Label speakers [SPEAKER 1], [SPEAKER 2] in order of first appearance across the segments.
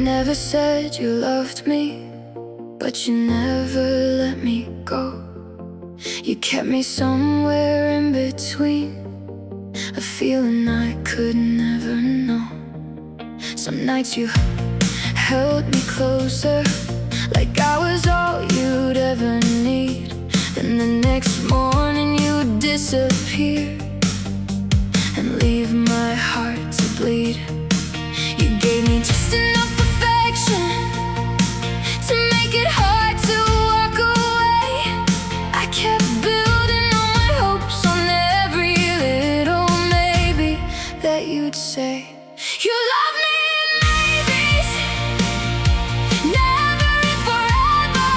[SPEAKER 1] never said you loved me, but you never let me go. You kept me somewhere in between, a feeling I could never know. Some nights you held me closer, like I was all you'd ever need. Then the next morning you disappear and leave my heart to bleed. You gave me just enough affection to make it hard to walk away. I kept building all my hopes on every little maybe that you'd say. You love me in maybes, never and forever.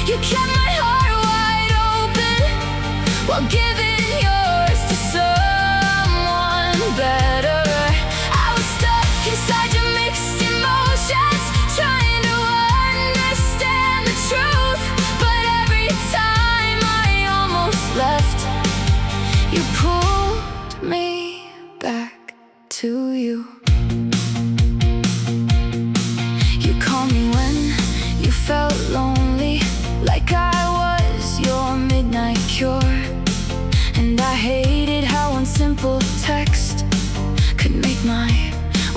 [SPEAKER 1] You kept my heart wide open while giving yours to someone better. I was stuck inside your mixed emotions, trying to understand the truth. But every time I almost left, you pulled me back to you. You called me when you felt lonely, like I was your midnight cure. And I hated how one simple text could make my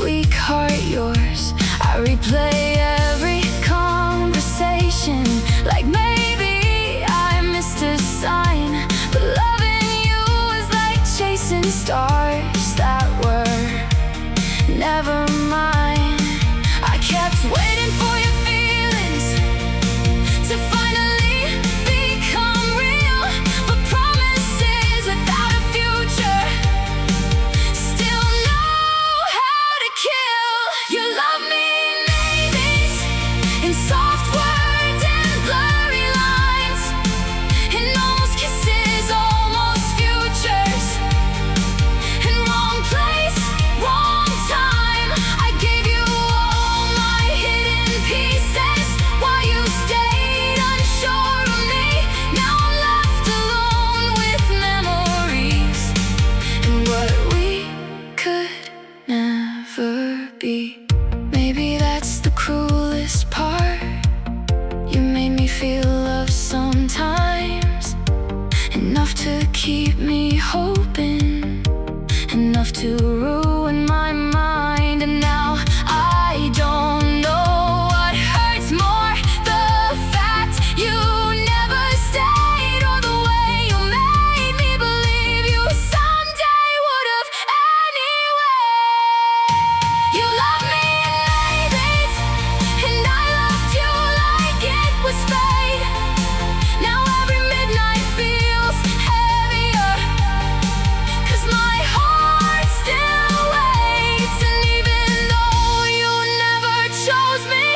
[SPEAKER 1] weak heart yours. I replay every conversation like maybe I missed a sign. But loving you was like chasing stars that were never mine. I kept waiting for your feelings to finally become real, but promises without a future still know how to kill. You love me in maybes, in soft words and blurry lines, in almost kisses, almost futures, in wrong place, wrong time. I gave you all my hidden pieces while you stayed unsure of me. Now I'm left alone with memories and what we could never be. Maybe that's the cruelest part. You made me feel love sometimes, enough to keep me hoping, enough to ruin my mind. And now I don't know what hurts more, the fact you never stayed, or the way you made me believe you someday would have anyway. You love me in maybes, and I loved you like it was fate. Now every midnight feels heavier, 'cause my heart still waits. And even though you never chose me,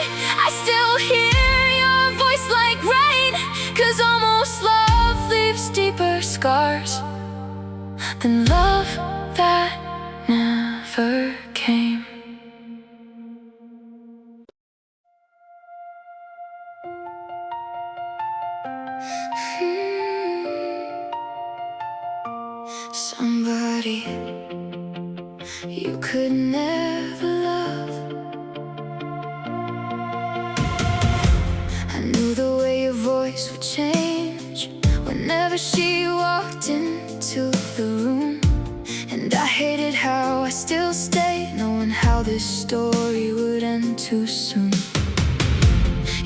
[SPEAKER 1] I still hear your voice like rain. 'Cause almost love leaves deeper scars than love that never came. Somebody you could never love. I knew the way your voice would change whenever she walked into the room. And I hated how I still stayed, knowing how this story would end too soon.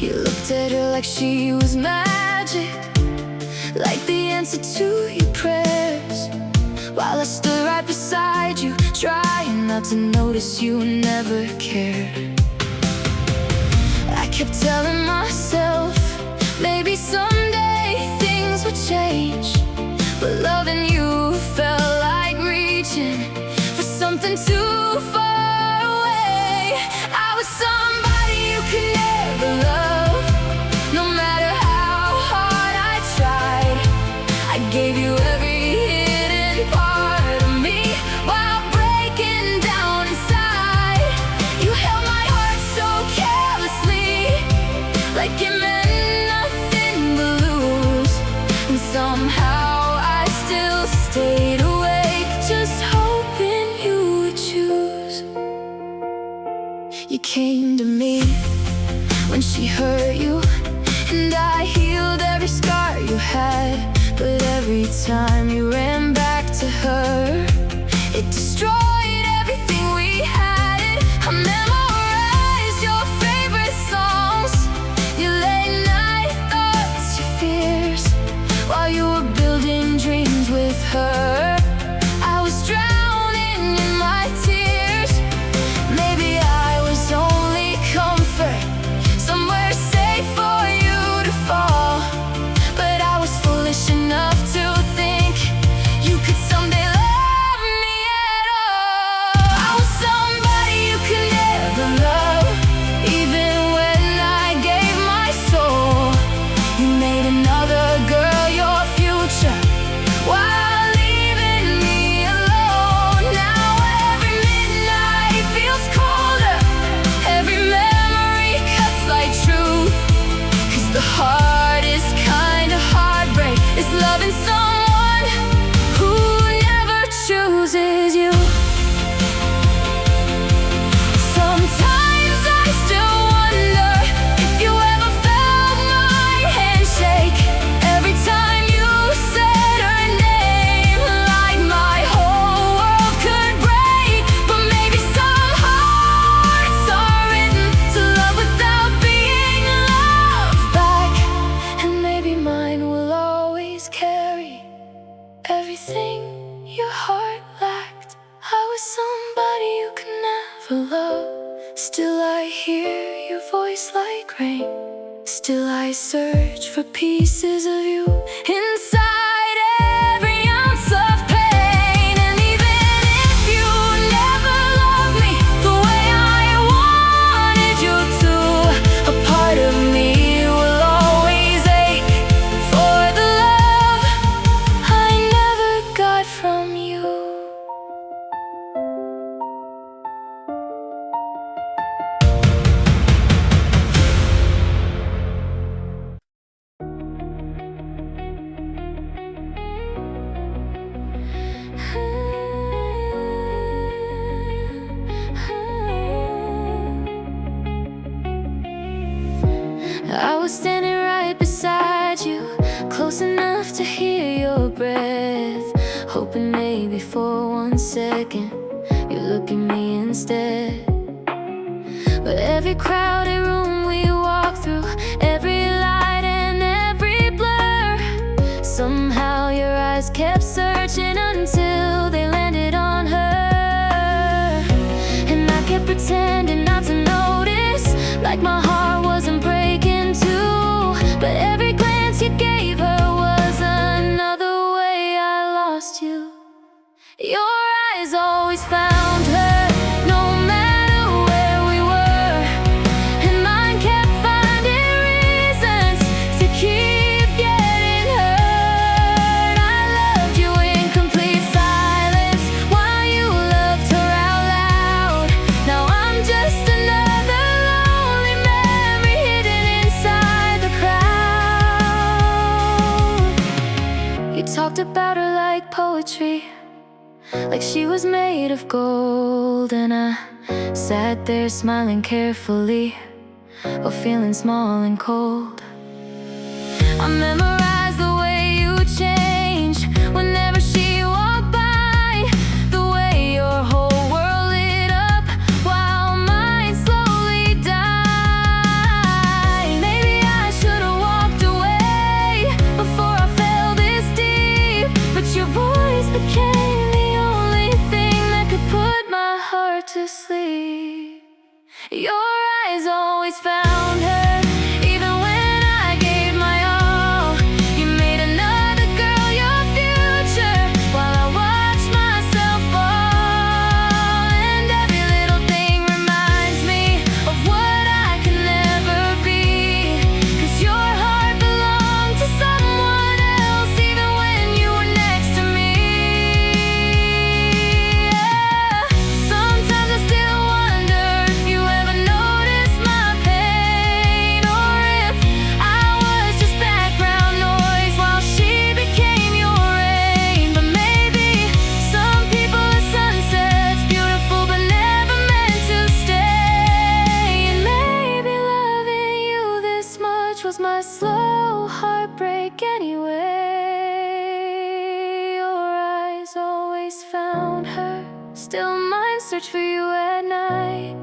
[SPEAKER 1] You looked at her like she was magic, like the answer to your prayers, while I stood right beside you, trying not to notice you never cared. I kept telling myself, maybe someday things would change, but loving you felt like reaching for something too far away. I was somebody you could never love, no matter how hard I tried. I gave you every hidden part of me while breaking down inside. You held my heart so carelessly, like it meant nothing but lose. And somehow I still stayed awake, just hoping you would choose. You came to me when she hurt you, and I healed every scar you had. But every time you ran back to her, it destroyed everything we had. I memorized your favorite songs, your late night thoughts, your fears, while you were building dreams with her. I was drowning in my tears. Maybe I was only comfort, somewhere safe for you to fall. But I was foolish enough to think you could someday love me at all. I was somebody you could never love, even when I gave my soul. You made another girl your future while leaving me alone. Now every midnight feels colder, every memory cuts like truth. 'Cause the hardest kind of heartbreak is loving someone who never chooses you. Sometimes I still wonder if you ever felt my handshake. Every time you said her name, like my whole world could break. But maybe some hearts are written to love without being loved back, and maybe mine will always carry everything your heart lacked. I was somebody you could never love. Still I hear your voice like rain. Still I search for pieces of you inside every ounce of pain. And even if you never loved me the way I wanted you to, a part of me will always ache for the love I never got from you. I was standing right beside you, close enough to hear your breath, hoping maybe for 1 second you look at me instead. But every crowded room we walk through, every light and every blur, somehow your eyes kept searching until they landed on her. And I kept pretending not to notice, like my heart wasn't breaking too. But every glance you gave her was another way I lost you. Your eyes always found her, no matter where we were, and mine kept finding reasons to keep getting hurt. I loved you in complete silence while you loved her out loud. Now I'm just another lonely memory hidden inside the crowd. You talked about her like poetry, like she was made of gold. And I sat there smiling carefully, or feeling small and cold. I memorized the way you changed whenever she walked by, the way your whole world lit up while mine slowly died. Maybe I should have walked away before I fell this deep, but your voice became the only thing that could put my heart to sleep. Your eyes always found her, even when I gave my all. You made another girl your future while I watched myself fall. And every little thing reminds me of what I can never be. 'Cause your heart belonged to someone else, even when you were next to me. Sometimes I still wonder if you ever noticed my pain. a slow heartbreak anyway. Your eyes always found her. Still mine search for you at night.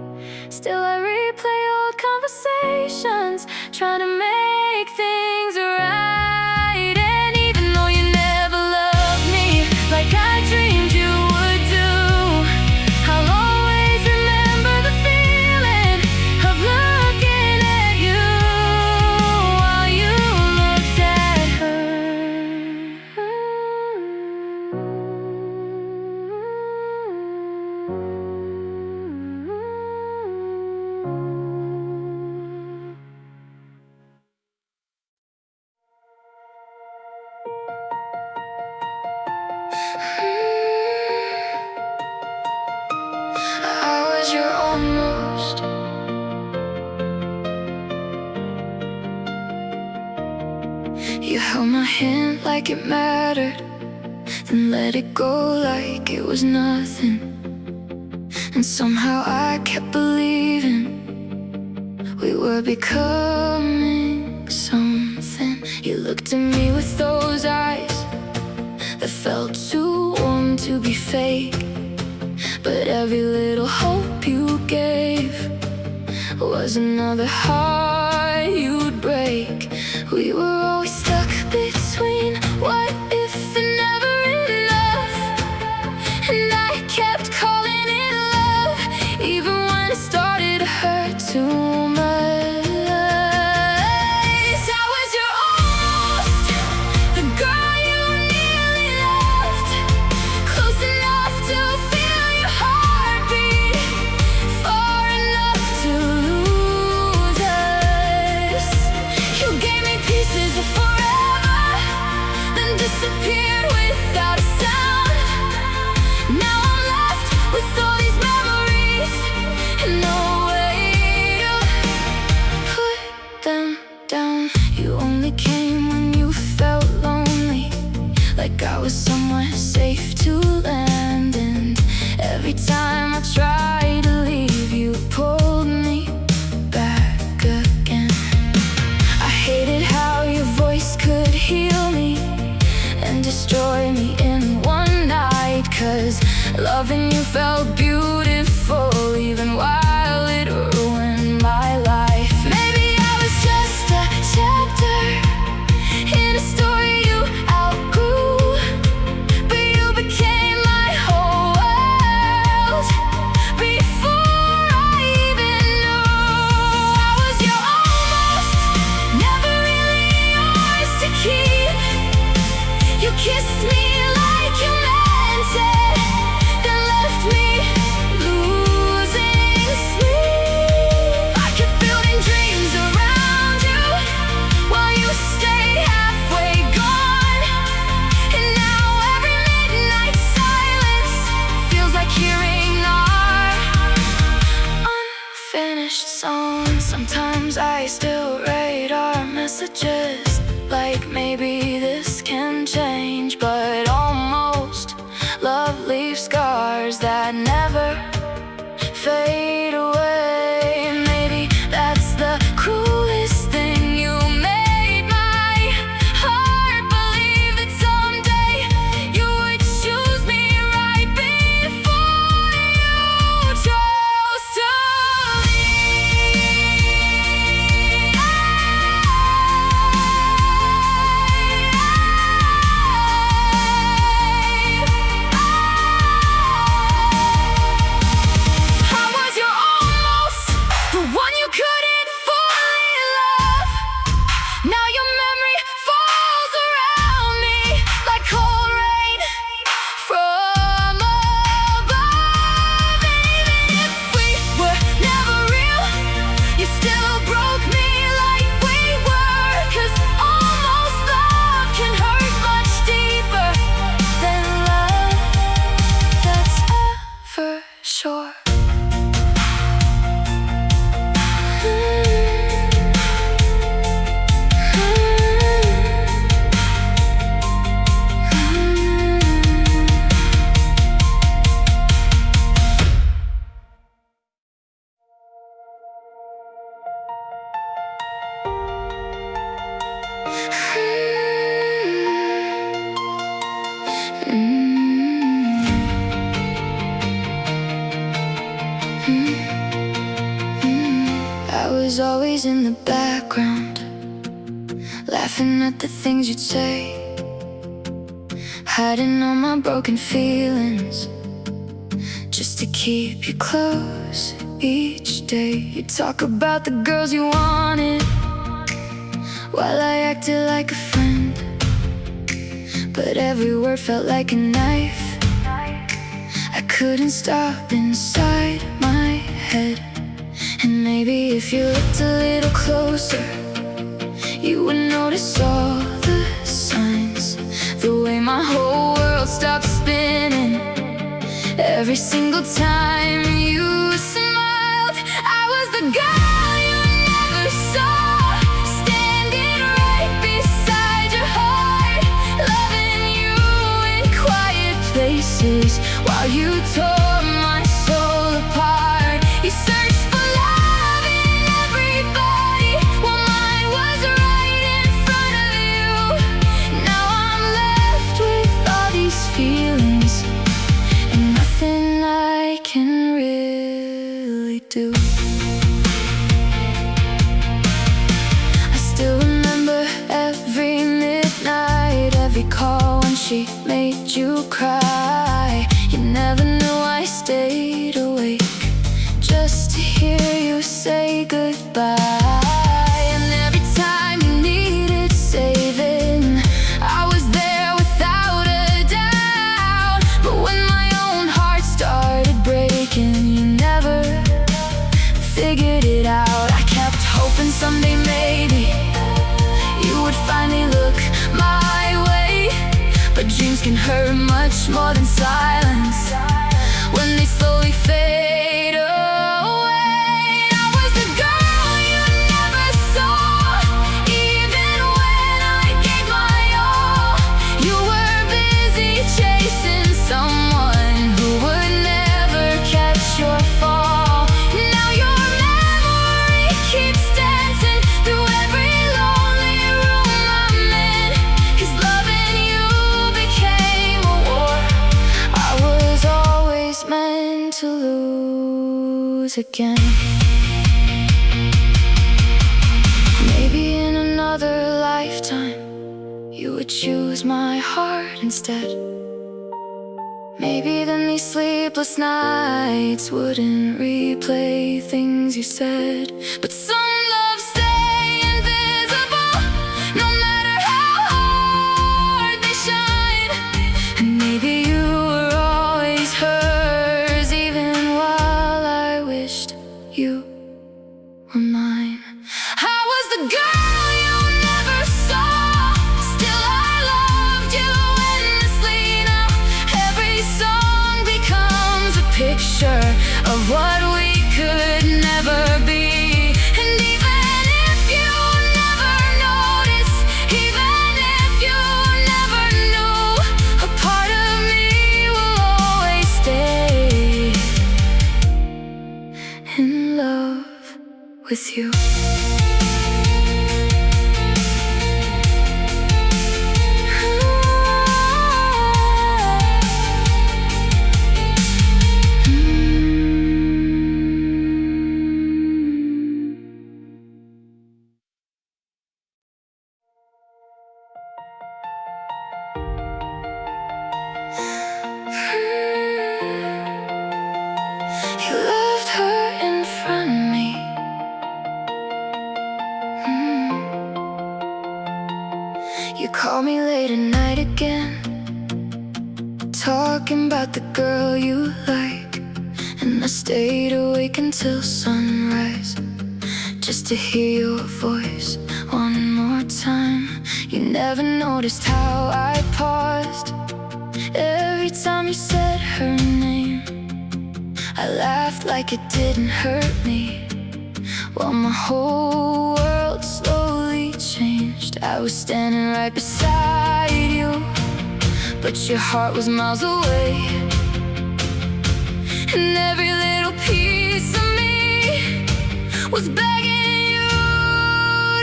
[SPEAKER 1] Still I replay old conversations, trying to make things right. And even though you never loved me like I dreamed you would do, I'll always remember the feeling of looking at you while you looked at her. I was your almost. You held my hand like it mattered, then let it go like it was nothing. And somehow I kept believing we were becoming something. You looked at me with those eyes that felt too warm to be fake. But every little hope you gave was another heart you'd break. We were always stuck between what if and never enough. And I kept calling it love, even when it started to hurt too much. I was your almost, the girl you nearly loved, close enough to feel your heartbeat, far enough to lose us. You gave me pieces of forever, then disappeared without a sound. Now I'm left with all these memories and no way to put them down. You only came when you felt lonely, like I was somewhere safe to land. And every time I tried to leave, you pulled me back again. I hated how your voice could heal me and destroy me in one night. 'Cause loving you felt beautiful, even while it ruined my life. Maybe I was just a chapter in a story you outgrew, but you became my whole world before I even knew. I was your almost, never really yours to keep. You kissed me like you meant it, then left me losing sleep. I kept building dreams around you while you stayed halfway gone. And now every midnight silence feels like hearing our unfinished song. Sometimes I still write our messages like maybe this can change, but almost love leaves scars that never fade away. Maybe that's the cruelest thing. You made my heart believe that someday you would choose me right before you chose to leave. I was your I was always in the background, laughing at the things you'd say, hiding all my broken feelings, just to keep you close each day. You talk about the girls you wanted, while I acted like a friend, but every word felt like a knife. I couldn't stop inside my head. And maybe if you looked a little closer, you would notice all the signs. The way my whole world stopped spinning every single time you smiled. I was the girl you never saw, standing right beside your heart, loving you in quiet places while you tore my soul apart. You searched for love in everybody, while mine was right in front of you. Now I'm left with all these feelings and nothing I can really do. I still remember every midnight, every call when she made you cry. You never knew I stayed awake just to hear you say goodbye. And every time you needed saving, I was there without a doubt. But when my own heart started breaking, you never figured it out. I kept hoping someday maybe you would finally look my way, but dreams can hurt much more than silence when they slowly fade away. I was the girl you never saw, even when I gave my all. You were busy chasing someone who would never catch your fall. Now your memory keeps dancing through every lonely room I'm in, 'cause loving you became a war I was always meant to lose again. Maybe in another lifetime you would choose my heart instead. Maybe then these sleepless nights wouldn't replay things you said. But some loves stay invisible, no matter how hard they shine. And maybe you were always hers, even while I wished you were mine. I was the girl you never saw, still I loved you endlessly. Now every song becomes a picture of what we could never be. And even if you never noticed, even if you never knew, a part of me will always stay in love with you. You loved her in front of me. You called me late at night again, talking about the girl you like. And I stayed awake until sunrise, just to hear your voice one more time. You never noticed how I paused every time you said her name. I laughed like it didn't hurt me, while my whole world slowly changed. I was standing right beside you, but your heart was miles away. And every little piece of me was begging you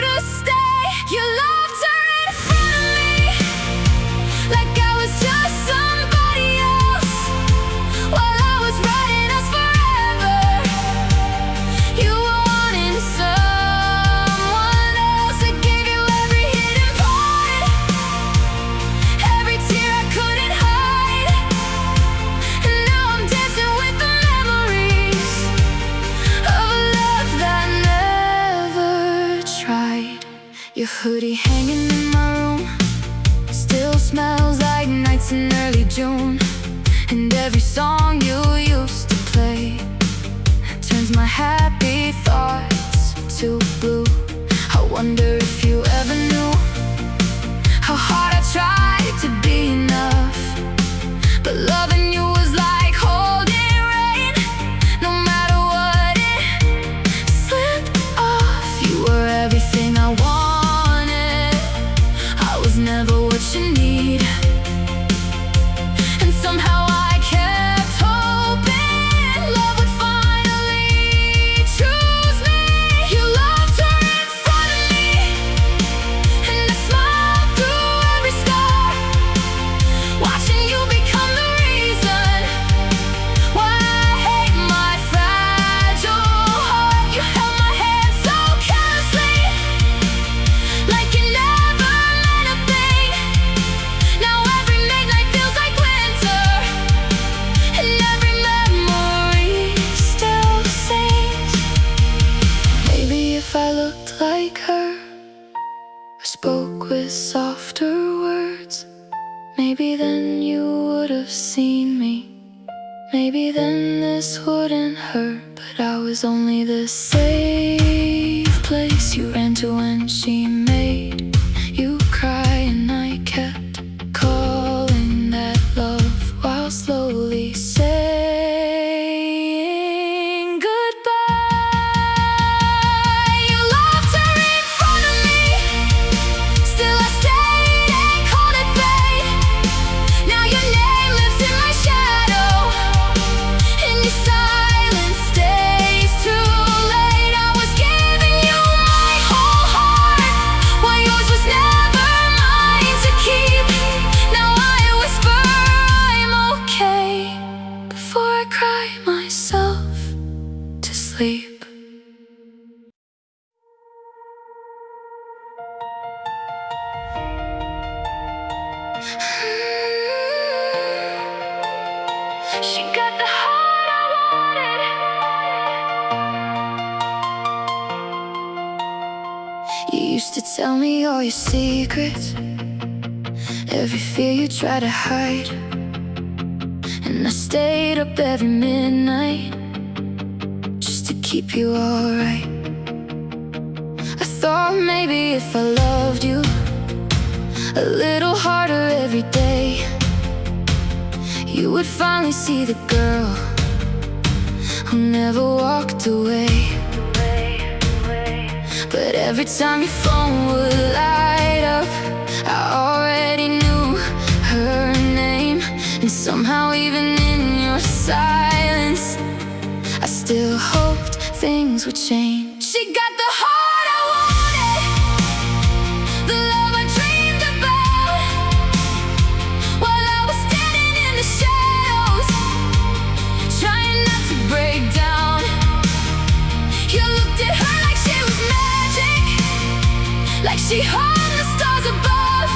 [SPEAKER 1] to stay. You loved her in front of me, like I was just somebody else, while I was writing us forever. Your hoodie hanging in my room still smells like nights in early June. And every song you used to play turns my happy thoughts to blue. I wonder if you ever knew how hard I tried to be enough, but loving you was like holding rain. No matter what it slipped off, you were everything I wanted. I was never what you need, and somehow I kept hoping love would finally choose me. You loved her in front of me, and I smiled through every scar, watching you become the reason why I hate my fragile heart. You held my hand so carelessly, like you never meant a thing. Now every midnight feels like winter, and every memory still sings. Maybe if I looked like her, or spoke with softer words, maybe then you would have seen me. Maybe then this wouldn't hurt. But I was only the safe place you ran to when she made you cry, and I kept calling that love while slowly saying goodbye. You loved her in front of me, still I stayed and called it fate. Now your name lives in my shadow, and your silence stays too late. I was giving you my whole heart, while yours was never mine to keep. Now I whisper I'm okay before I cry myself to sleep. She got the heart I wanted. You used to tell me all your secrets, every fear you try to hide, and I stayed up every midnight just to keep you alright. I thought maybe if I loved you a little harder every day, you would finally see the girl who never walked away. But every time your phone would light up, I already knew her name. And somehow even in your silence, I still hoped things would change. She got the heart I wanted, the love I dreamed about, while I was standing in the shadows, trying not to break down. You looked at her like she was magic, like she hung the stars above,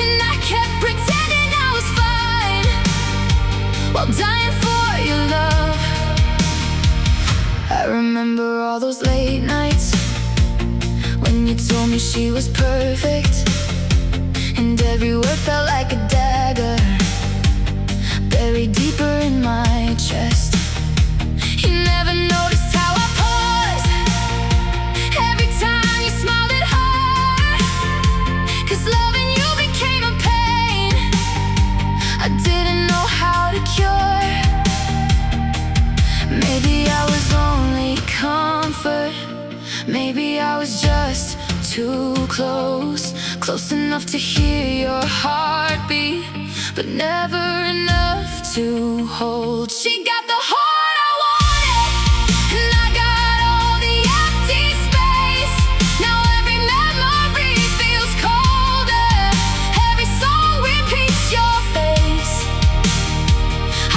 [SPEAKER 1] and I kept pretending I was fine while dying for your love. I remember all those late nights when you told me she was perfect, and every word felt like a dagger buried deeper in my chest. You never noticed how I paused every time you smiled at her, 'cause loving you became a pain I didn't know how to cure. Maybe I was only comfort, maybe I was just too close, close enough to hear your heartbeat, but never enough to hold. She got the heart I wanted, and I got all the empty space. Now every memory feels colder, every song repeats your face.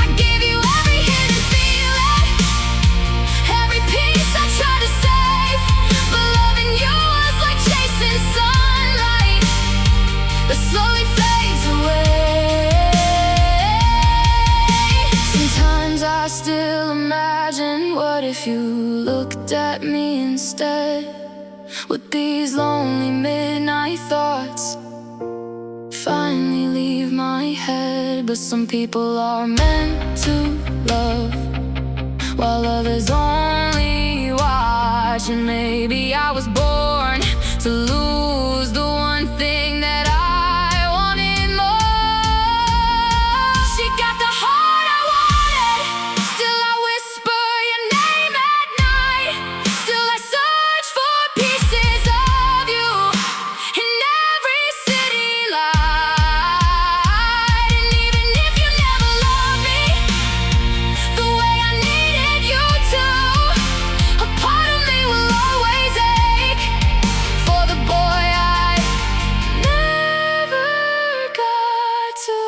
[SPEAKER 1] I gave you every hidden feeling, every piece I tried to save, but loving you was like chasing sunlight that slowly fades away. Sometimes I still imagine, what if you looked at me instead? with these lonely midnight thoughts finally leave my head. But some people are meant to love, while others only watch. And maybe I was born to lose the one thing that I wanted more. She got the heart I wanted, still I whisper your name at night. Still I search for pieces of you in every city light. And even if you never loved me the way I needed you to, a part of me will always ache for the boy I never got to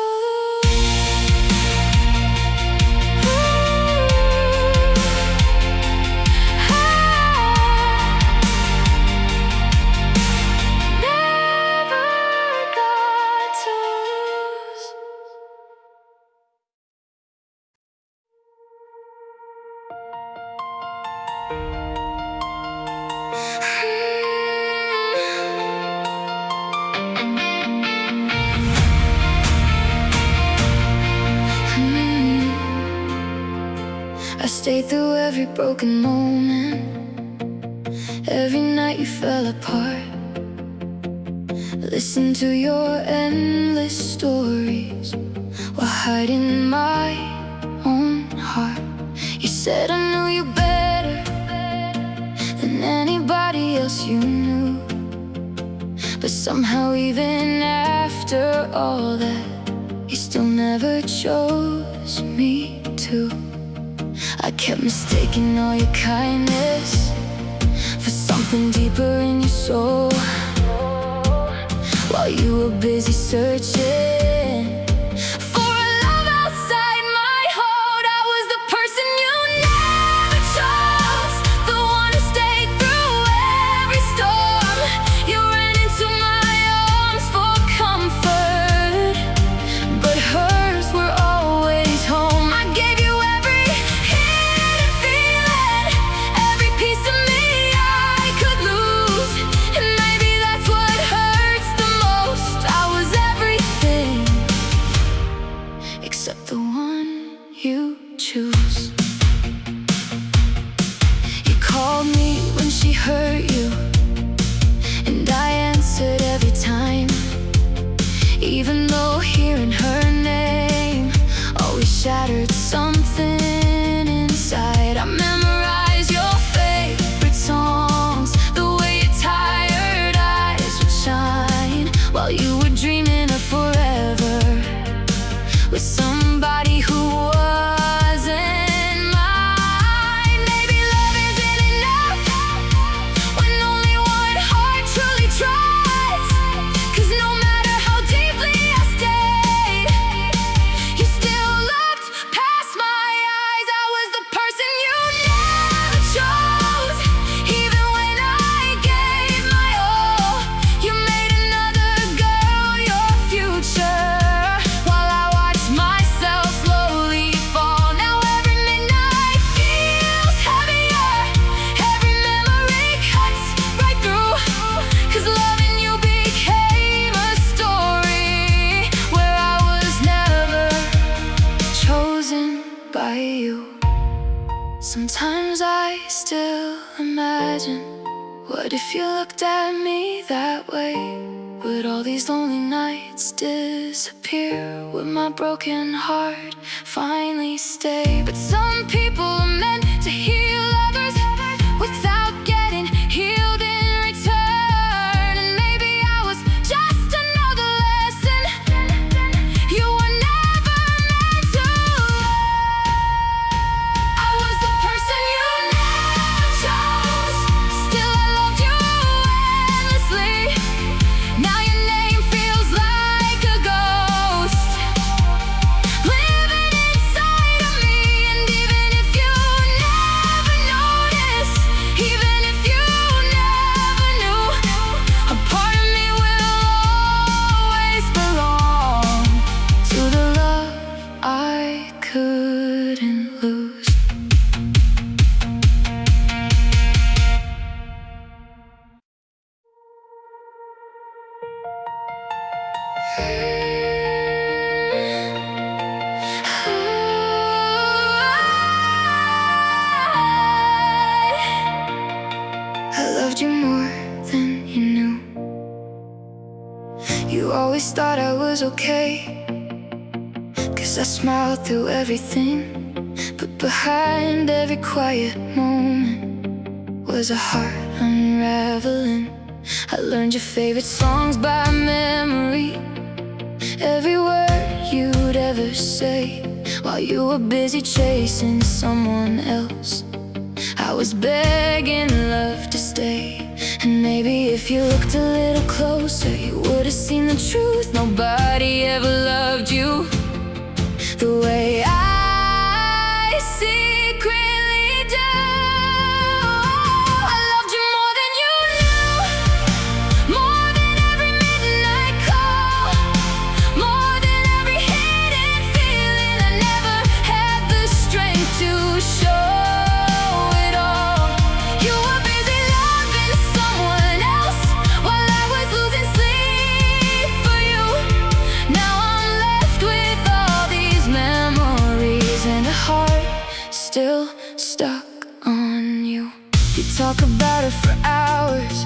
[SPEAKER 1] I stayed through every broken moment, every night you fell apart. Listened to your endless stories while hiding my own heart. You said I knew you better than anybody else you knew, but somehow even after all that, you still never chose me to. I kept mistaking all your kindness for something deeper in your soul, while you were busy searching for a love outside my hold. I was the person you never chose, the one who stayed through every storm. You ran into my arms for comfort, but hers were always home. I gave you every hidden feeling, every piece of me I could lose, and maybe that's what hurts the most. I was everything except the one you choose. You called me when she hurt you, and I answered every time, even though hearing her name always shattered something inside. I memorized your favorite songs, the way your tired eyes would shine while you were dreaming of forever with somebody who wasn't mine. Maybe love isn't enough when only one heart truly tries, 'cause no matter how deeply I stayed, you still looked past my eyes. I was the person you never chose, even when I gave my all. You made another girl your future, while I watched myself slowly fall. Now every midnight feels heavier, every memory cuts right through, 'cause loving you became a story where I was never chosen by you. Sometimes I still imagine, what if you looked at me that way? Would all these lonely nights disappear? Would my broken heart finally stay? But some people are meant to heal others without getting healed in return. And maybe I was just another lesson you were never meant to learn. I was the person you never chose, still I loved you endlessly. Now your name feels like a ghost living inside of me. And even if you never always thought I was okay, 'cause I smiled through everything. But behind every quiet moment was a heart unraveling. I learned your favorite songs by memory, every word you'd ever say, while you were busy chasing someone else. I was begging love to stay. And maybe if you looked a little closer, you would have seen the truth. Nobody ever loved you the way I secretly do. I loved you more than you knew, more than every midnight call, more than every hidden feeling. I never had the strength to show. Still stuck on you. You talk about her for hours,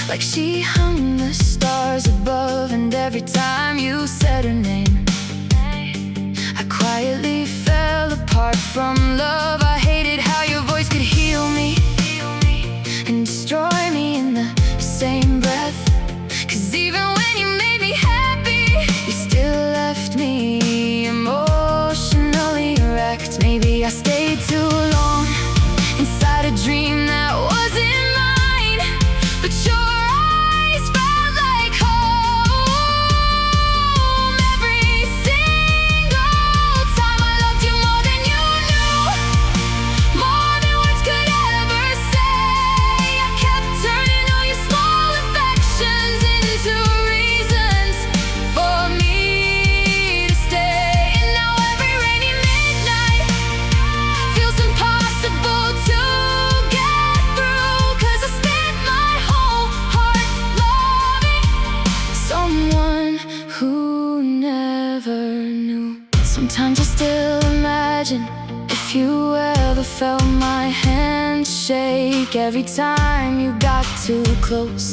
[SPEAKER 1] like she hung the stars above. And every time you said her name, I quietly fell apart from love. I hated how your voice could heal me and destroy me in the same breath. 'Cause even when you made me happy, you still left me emotionally wrecked. Maybe I stayed too long inside a dream that wasn't mine, but your eyes felt like home. Every single time I loved you more than you knew, more than words could ever say. I kept turning all your small affections into reasons for me to stay. And now every rainy midnight feels impossible to get through, 'cause I spent my whole heart loving someone who never knew. Sometimes I still imagine if you ever felt my hand shake every time you got too close,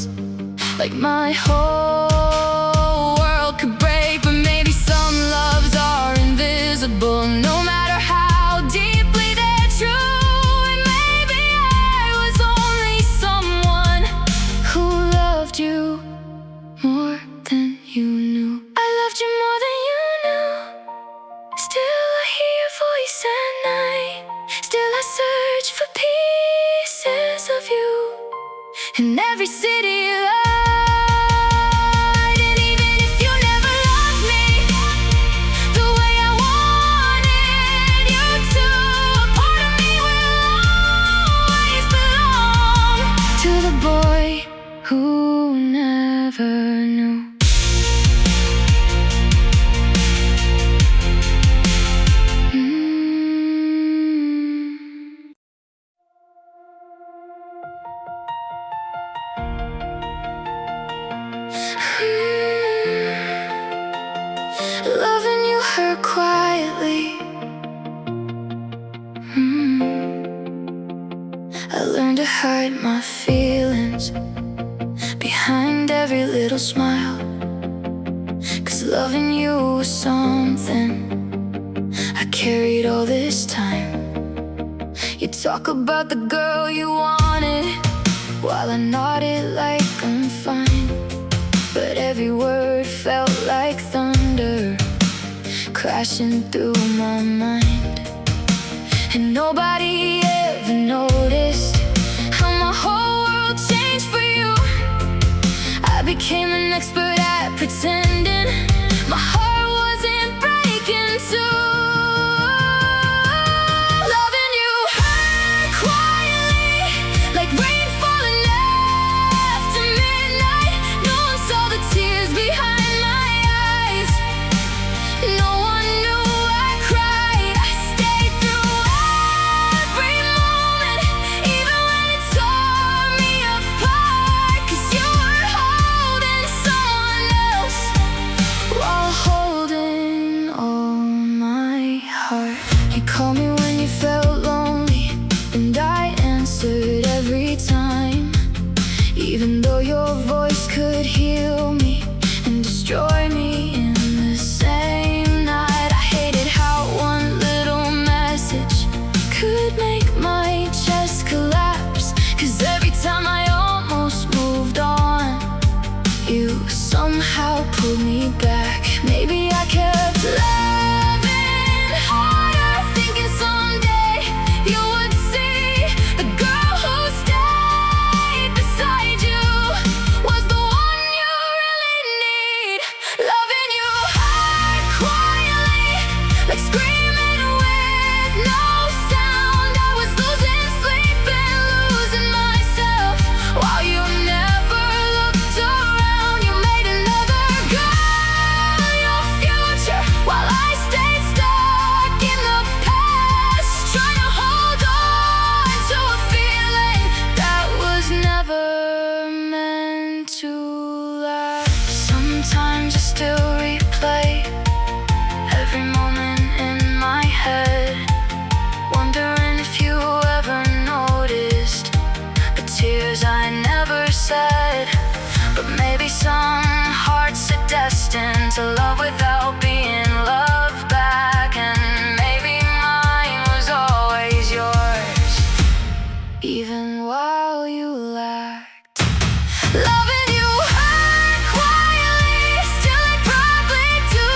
[SPEAKER 1] like my whole world could break. But maybe some loves are invisible, no matter how deeply they're true. And maybe I was only someone who loved you more than you knew. I loved you more than you knew. Still I hear your voice at night, still I search for pieces of you in every city light. And even if you never loved me the way I wanted you to, a part of me will always belong to the boy who never knew. Loving you hurt quietly. I learned to hide my feelings behind every little smile, 'cause loving you was something I carried all this time. You talk about the girl you wanted while I nodded like I'm fine, but every word felt like thunder crashing through my mind. And nobody ever noticed how my whole world changed for you. I became an expert at pretending my heart wasn't breaking too. Loving you hurt quietly, like rain falling after midnight. No one saw the tears behind my eyes, no one knew I cried. I stayed through every moment, even when it tore me apart. 'Cause you were holding someone else while holding all my heart. You called me when you felt lonely, and I answered every time, even though your voice could heal me and destroy me even while you lacked. Loving you hurt quietly, still I'd probably do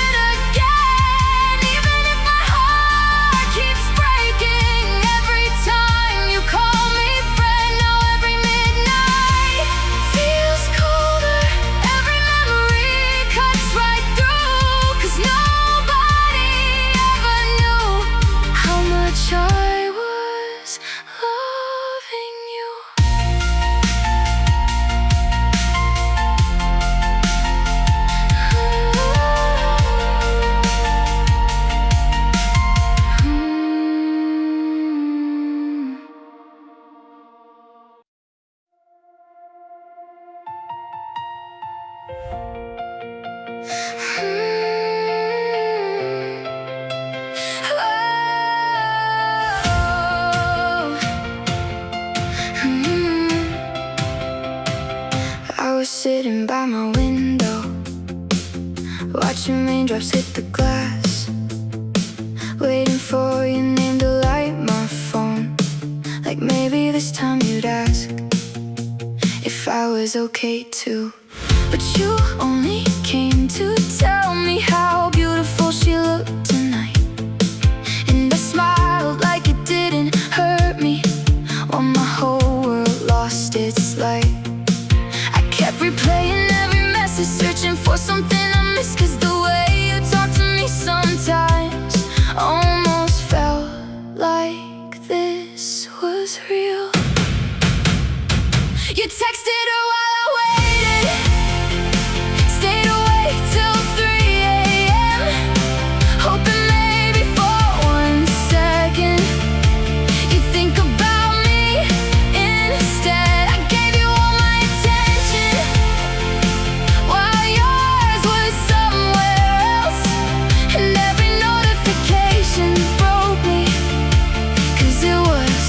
[SPEAKER 1] it again. Even if my heart keeps breaking every time you call me friend. Now every midnight feels colder, every memory cuts right through. 'Cause nobody ever knew how much I was loving you. I was sitting by my window, watching raindrops hit the glass, waiting for your name to light my phone. Like maybe this time you'd ask if I was okay too. But you only came to tell me how beautiful she looked tonight. And I smiled like it didn't hurt me, while my whole world lost its light. I kept replaying every message, searching for something I missed. 'Cause the way you talk to me sometimes almost felt like this was real. You texted her while I waited, stayed awake till 3 a.m., hoping maybe for 1 second you'd think about me instead. I gave you all my attention while yours was somewhere else, and every notification broke me, 'cause it was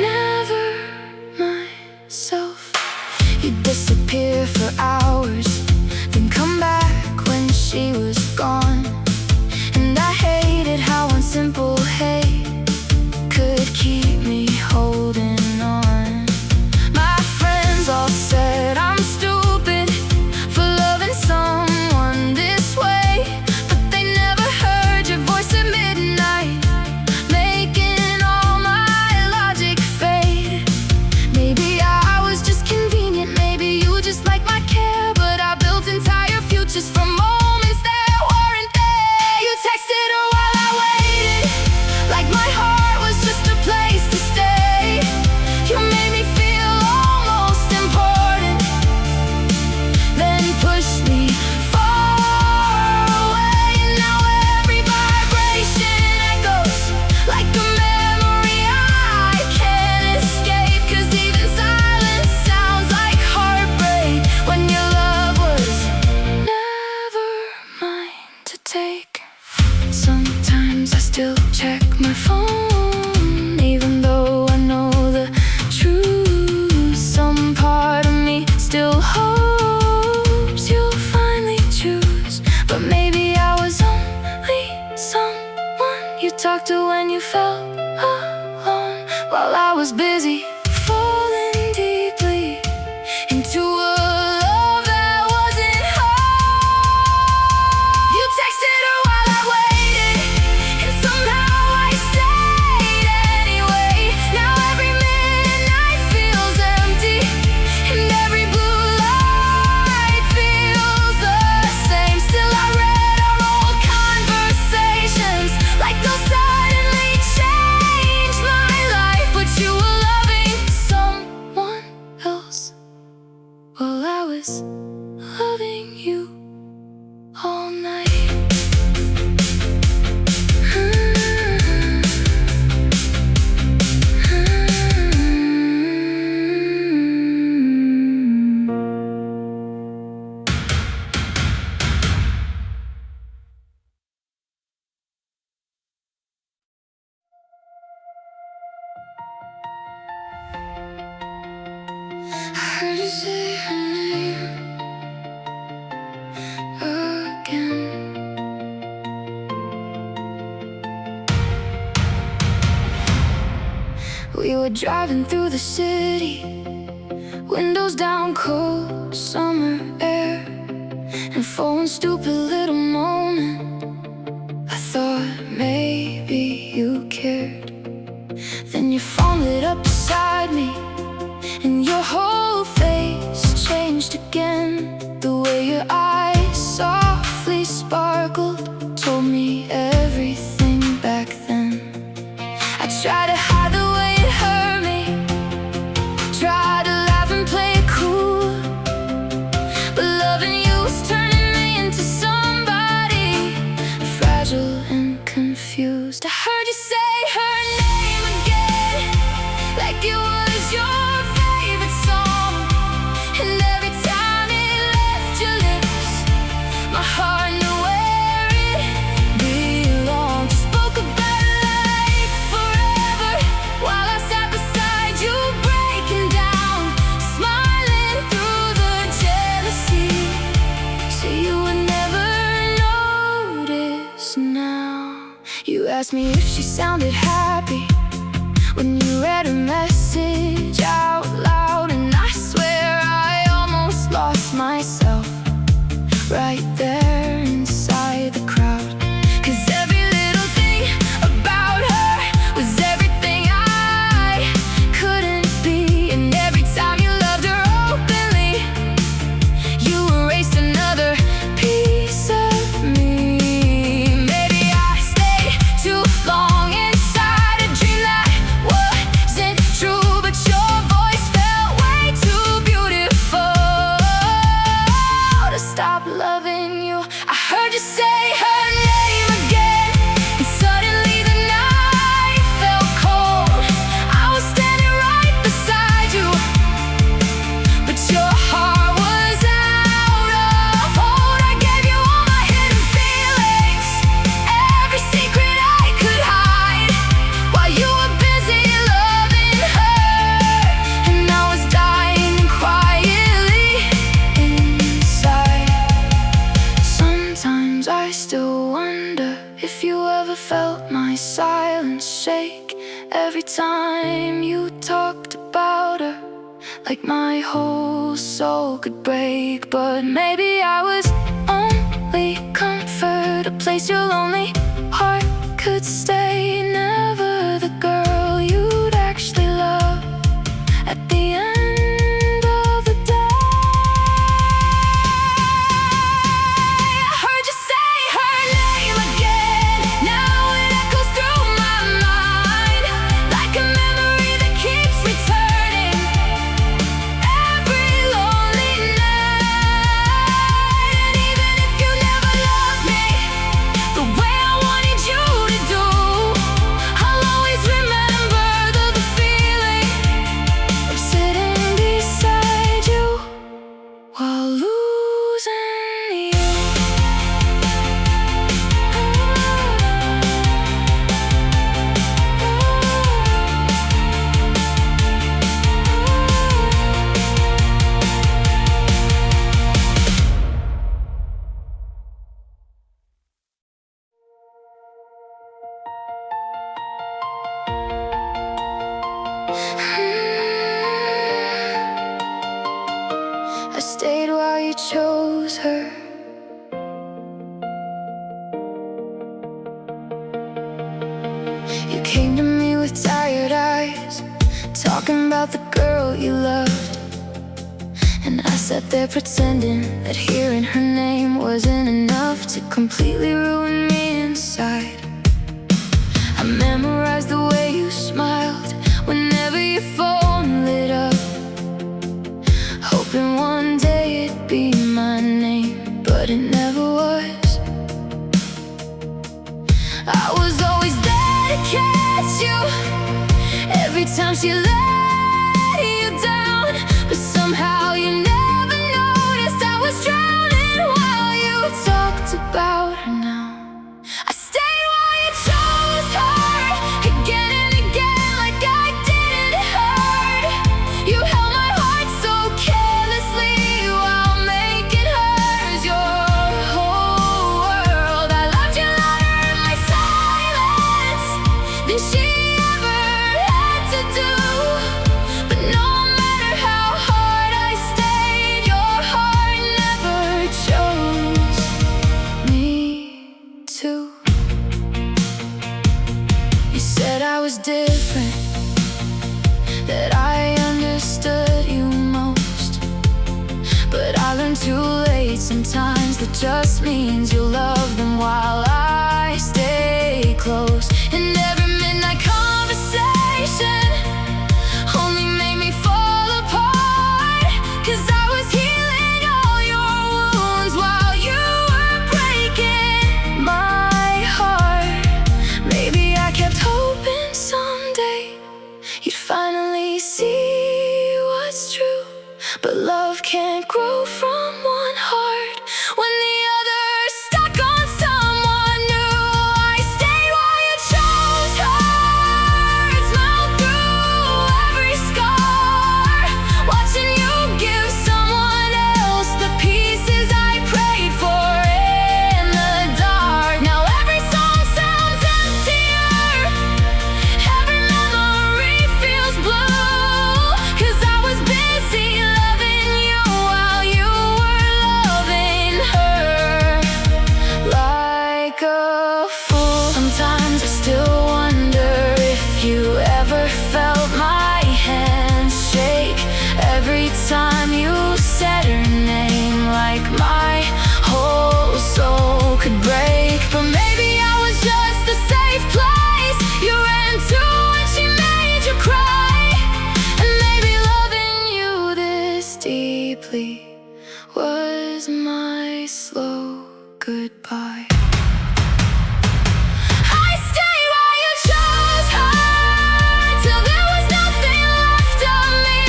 [SPEAKER 1] never myself. You'd disappear for hours, then come back when she was gone. And I hated how one simple hey could keep me holding on. My friends all said I'm stupid for loving someone this way, but they never heard your voice at midnight, making all my logic fade. Maybe I was just convenient, maybe you just like my care, but I built entire futures from moments that weren't there. You texted her while I waited, like my heart was just a place to stay. You made me feel almost important, then pushed me far away. And now every vibration echoes like a memory I can't escape. 'Cause even silence sounds like heartbreak when your love was never mine to take. Sometimes I still check my phone, even though I know the truth. Some part of me still hopes you'll finally choose. But maybe I was only someone you talked to when you felt alone, while I was busy falling deeply into a love that wasn't home. You texted her while I waited, and somehow I stayed anyway. Now every midnight feels empty, and every blue light feels the same. Still I read our old conversations like they'll suddenly change my life. But you were loving someone else while I was loving you all night. I heard you say her name again. We were driving through the city, windows down, cold summer air. And for one stupid little moment, I thought maybe you cared. Then your phone lit up beside me, and your whole face changed again. The way your eyes softly sparkled told me everything back then. I tried to hide the way it hurt me, tried to laugh and play it cool, but loving you was turning me into somebody fragile and confused. I heard you say her name again, like it was your favorite song. And every time it left your lips, my heart knew where it belonged. You spoke about it like forever, while I sat beside you breaking down, smiling through the jealousy, so you would never notice now. You asked me if she sounded happy when you read her message out loud, and I swear I almost lost myself right there inside the crowd. 'Cause every little thing about her was everything I couldn't be, and every time you loved her openly, you erased another piece of me. Maybe I stayed too long inside a dream that wasn't true, but your voice felt way too beautiful to stop loving you. I heard you say her name again, and suddenly the night felt cold. I was standing right beside you, but your heart was out of hold. I gave you all my hidden feelings, every secret I could hide, while you were busy loving her, and I was dying quietly inside. Sometimes I still wonder if you ever felt my silence shake every time you talked about her, like my whole soul could break. But maybe I was only comfort, a place your lonely heart could stay. Never the girl you'd actually love at the end of the day. I heard you say her name again, now it echoes through my mind, like a memory that keeps returning every lonely night. And even if you never loved me the way I wanted you to do, I'll always remember the feeling of sitting beside you while losing you. I stayed while you chose her. You came to me with tired eyes, talking about the girl you loved, and I sat there pretending that hearing her name wasn't enough to completely ruin me inside. I memorized the way you smiled whenever your phone lit up, hoping one day it'd be my name, but it never was. I was always there to catch you every time she let you down, but somehow you never noticed I was drowning while you talked about her now. I stayed while you chose her, again and again, like I didn't hurt. You held my heart so carelessly while making hers your whole world. I loved you louder in my silence than she ever had to do. come too late. Sometimes that just means you'll love them while I stay close. And every midnight conversation only made me fall apart, 'cause I was healing all your wounds while you were breaking my heart. Maybe I kept hoping someday you'd finally see what's true, but love can't grow from one heart when the other's stuck on someone new. I stayed while you chose hurt, smiled through every scar, watching you give someone else the pieces I prayed for in the dark. Now every song sounds emptier, every memory feels blue, 'cause I was busy loving you while you were loving her like a fool. Sometimes I still wonder if you ever felt my hands shake every time you said her name, like my whole soul could break. But maybe I was just a safe place you ran to when she made you cry. And maybe loving you this deeply was my slow goodbye. I stayed while you chose her, till there was nothing left of me.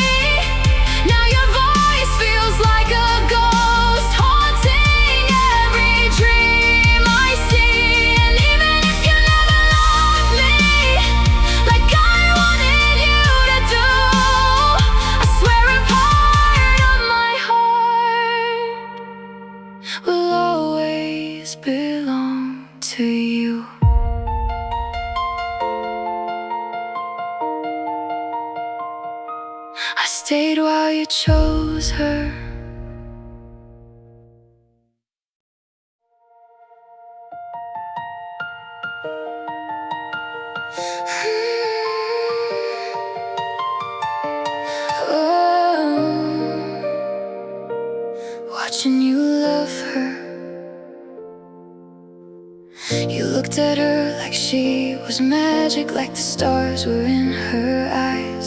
[SPEAKER 1] Now your voice feels like a ghost, haunting every dream I see. And even if you never loved me like I wanted you to do, I swear a part of my heart will always belong to you. I stayed while you chose her. Watching you love her. You looked at her like she was magic, like the stars were in her eyes.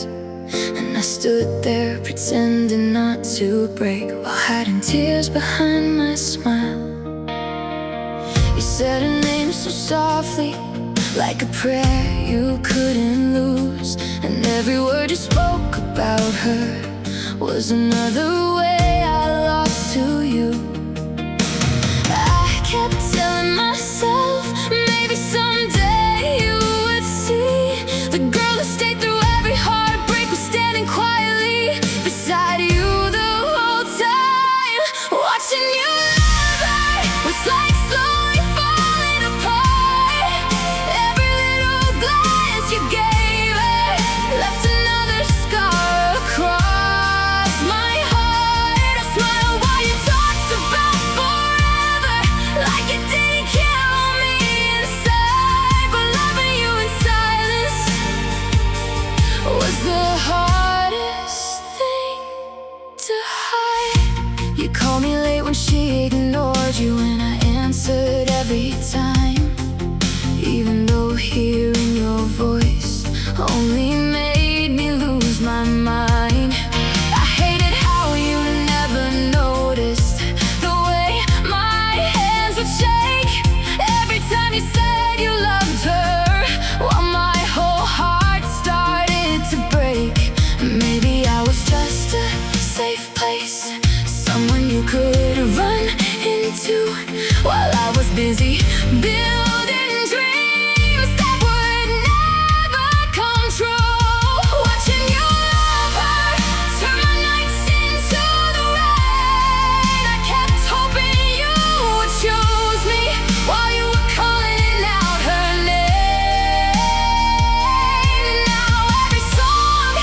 [SPEAKER 1] And I stood there pretending not to break, while hiding tears behind my smile. You said her name so softly, like a prayer you couldn't lose. And every word you spoke about her was another way I lost to you. I kept telling myself maybe someday you would see the girl who stayed through every heartbreak was standing quietly beside you the whole time. Watching you love her was like slowly falling apart. Every little glance you gave her left another scar across my heart. I smiled while you talked about forever, like it didn't kill me inside. But loving you in silence was the hardest thing to hide. You called me late when she ignored you, and I answered every time, even though hearing your voice only made me lose my mind. I hated how you never noticed the way my hands would shake every time you said you loved her, while my whole heart started to break. Maybe I was just a safe place, someone you could run into, while I was busy building dreams that would never come true. Watching you love her turn my nights into the rain. I kept hoping you would choose me while you were calling out her name. Now every song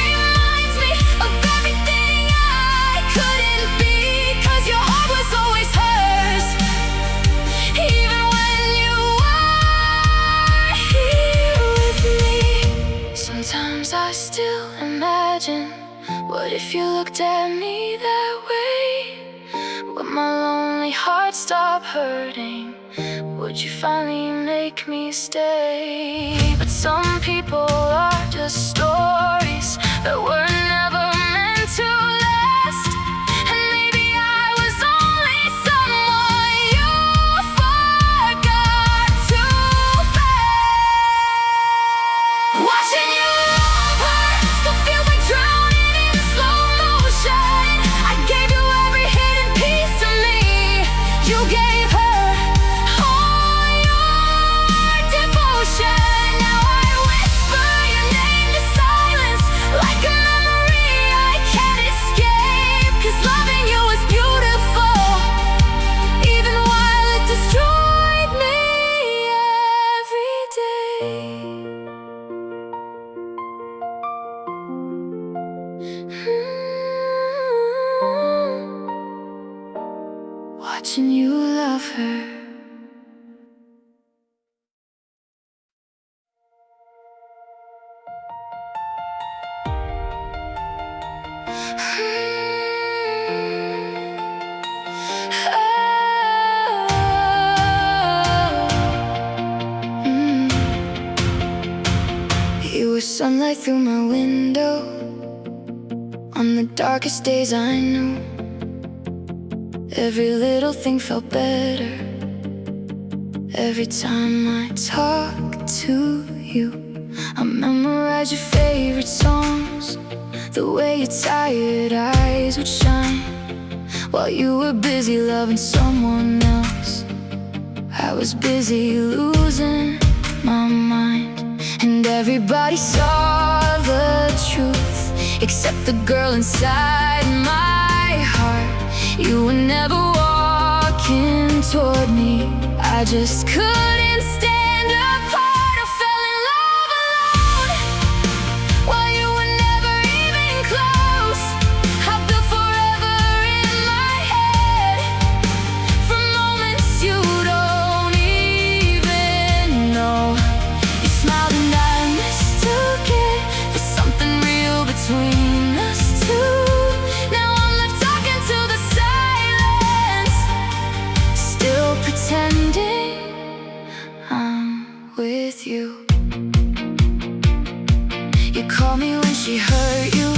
[SPEAKER 1] reminds me of everything I couldn't be, 'cause your heart was always hers, even when you were here with me. Sometimes I still imagine, what if you looked at me that way? my lonely heart stop hurting? Would you finally make me stay? But some people are just stories that were never meant to last. And maybe I was only someone you forgot too fast. Watching you love her still feels like drowning in slow motion. I gave you every hidden piece of me. You gave her all your devotion. Now I whisper your name to silence, like a memory I can't escape. 'Cause loving you was beautiful, even while it destroyed me every day. Watching you love her. You were sunlight through my window on the darkest days I knew. Every little thing felt better every time I talked to you. I memorized your favorite songs, the way your tired eyes would shine while you were busy loving someone else. I was busy losing my mind, and everybody saw the truth except the girl inside my heart. You were never walking toward me. I just couldn't stand apart. I fell in love alone while you were never even close. I built forever in my head from moments you don't even know. You smiled and I mistook it for something real between us two. Now I'm left talking to the silence, still pretending I'm with you. You called me when she hurt you,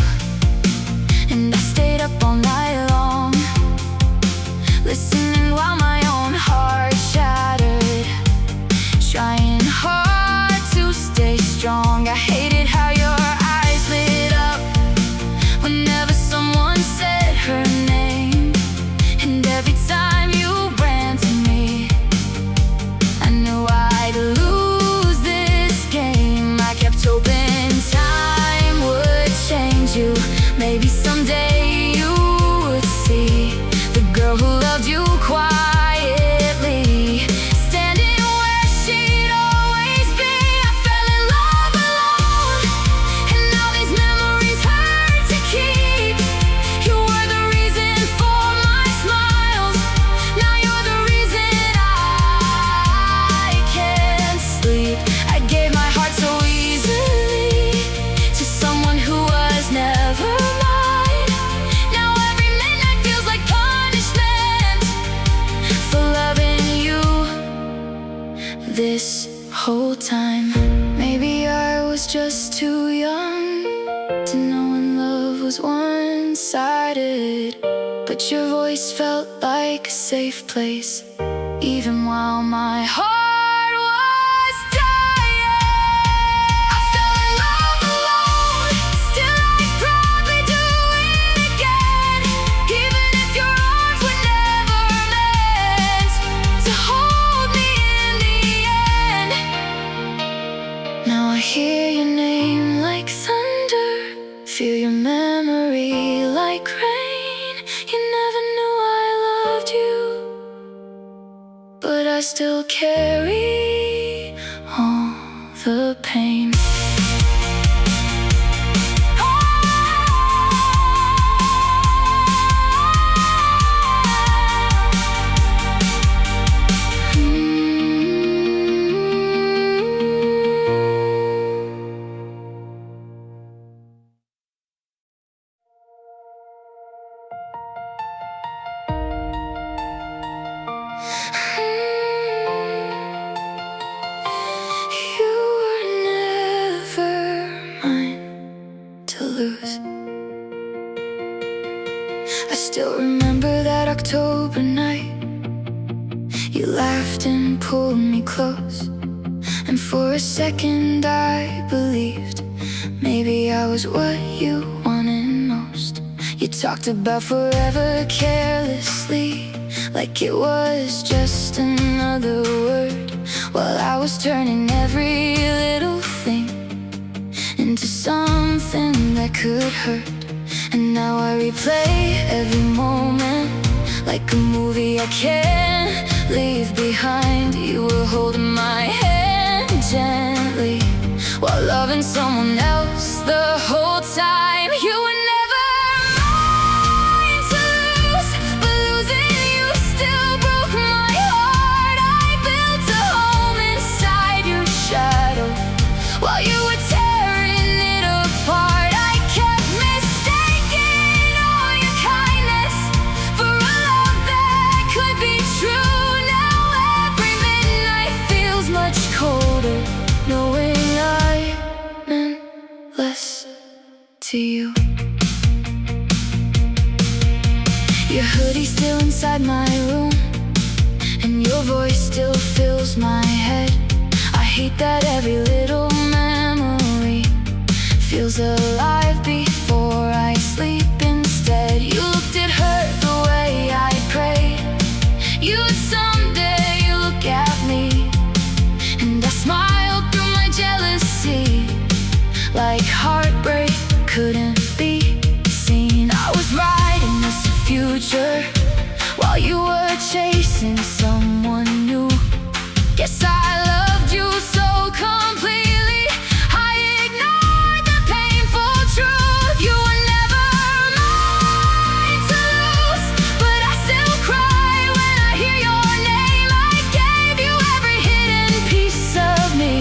[SPEAKER 1] and I stayed up all night long, listening while my own heart shattered, trying hard to stay strong. I hated how your eyes lit up whenever someone said her name, and every time you ran to me, I knew I'd lose this game. I kept hoping time would change you. Maybe someday you would see the girl who loved you quietly, standing where she'd always be. I fell in love alone, and now these memories hurt to keep. You were the reason for my smiles. Now you're the reason I can't sleep. I gave my heart so easily to someone who was never mine. Now every midnight feels like punishment for loving you this whole time. Maybe I was just too young to know when love was one-sided, but your voice felt like a safe place, even while my heart was dying. I fell in love alone, still I'd probably do it again, even if your arms were never meant to hold me in the end. Now I hear your name like thunder, feel your memory like rain. You never knew I loved you, but I still carry all the pain. I still remember that October night. You laughed and pulled me close, and for a second I believed maybe I was what you wanted most. You talked about forever carelessly, like it was just another word, while I was turning every little thing into something that could hurt. And now I replay every moment like a movie I can't leave behind. You were holding my hand gently while loving someone else the whole time. You were never mine to lose, but losing you still broke my heart. I built a home inside your shadow while you were tearing it apart. I kept mistaking all your kindness for a love that could be true. Now every midnight feels much colder, knowing I meant less to you. Your hoodie still inside my room, and your voice still fills my head. I hate that every little memory feels alive before I sleep instead. You looked at her the way I prayed you would someday look at me, and I smiled through my jealousy like heartbreak couldn't be seen. I was writing this future while you were chasing someone new. Guess I loved you so completely I ignored the painful truth. You were never mine to lose, but I still cry when I hear your name. I gave you every hidden piece of me,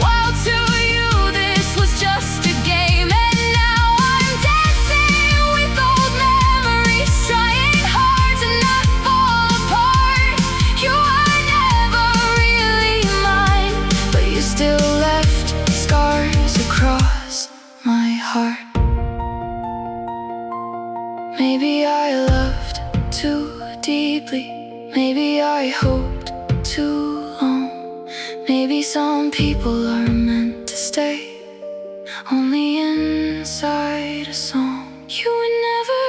[SPEAKER 1] while to you this was just a game. And now I'm dancing with old memories, trying hard to not fall apart. You were never really mine, but you still left scars across my heart. Maybe I loved too deeply, maybe I hoped too long. Maybe some people are meant to stay only inside a song. You were never